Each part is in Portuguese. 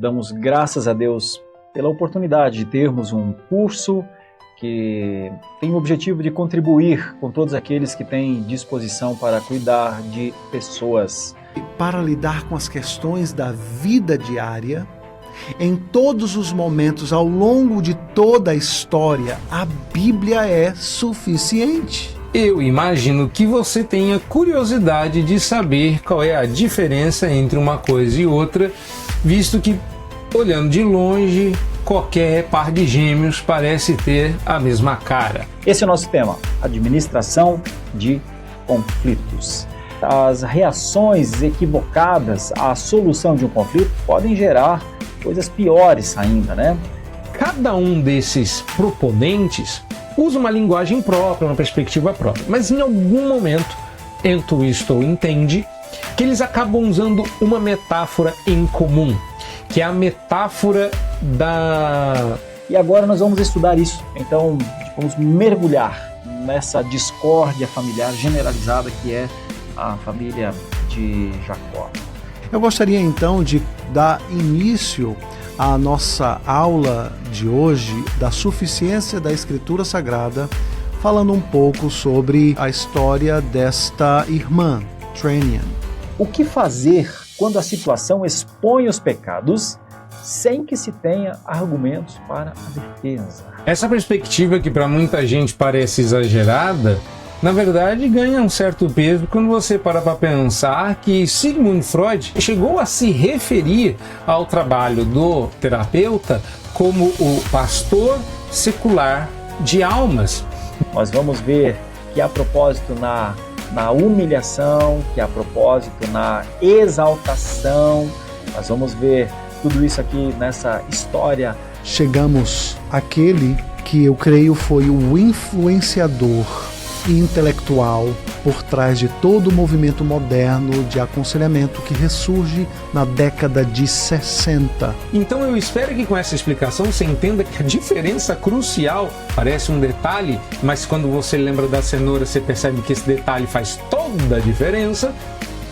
damos graças a Deus pela oportunidade de termos um curso que tem o objetivo de contribuir com todos aqueles que têm disposição para cuidar de pessoas. Para lidar com as questões da vida diária, em todos os momentos, ao longo de toda a história, a Bíblia é suficiente. Eu imagino que você tenha curiosidade de saber qual é a diferença entre uma coisa e outra, visto que, olhando de longe, qualquer par de gêmeos parece ter a mesma cara. Esse é o nosso tema, administração de conflitos. As reações equivocadas à solução de um conflito podem gerar coisas piores ainda, né? Cada um desses proponentes usa uma linguagem própria, uma perspectiva própria, mas em algum momento, Entwistle entende que eles acabam usando uma metáfora em comum, que é a metáfora da... E agora nós vamos estudar isso, então vamos mergulhar nessa discórdia familiar generalizada que é a família de Jacó. Eu gostaria então de dar início à nossa aula de hoje da suficiência da Escritura Sagrada, falando um pouco sobre a história desta irmã, Tranian. O que fazer quando a situação expõe os pecados sem que se tenha argumentos para a defesa? Essa perspectiva, que para muita gente parece exagerada, na verdade ganha um certo peso quando você para pensar que Sigmund Freud chegou a se referir ao trabalho do terapeuta como o pastor secular de almas. Nós vamos ver que há propósito na humilhação, que há propósito na exaltação. Nós vamos ver tudo isso aqui nessa história. Chegamos àquele que eu creio foi o influenciador intelectual por trás de todo o movimento moderno de aconselhamento que ressurge na década de 60. Então eu espero que com essa explicação você entenda que a diferença crucial parece um detalhe, mas quando você lembra da cenoura você percebe que esse detalhe faz toda a diferença,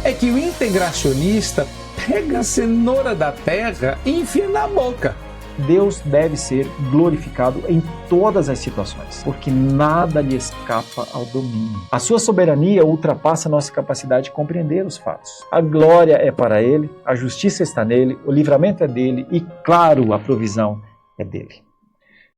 é que o integracionista pega a cenoura da terra e enfia na boca. Deus deve ser glorificado em todas as situações, porque nada lhe escapa ao domínio. A sua soberania ultrapassa a nossa capacidade de compreender os fatos. A glória é para Ele, a justiça está nele, o livramento é dele e, claro, a provisão é dele.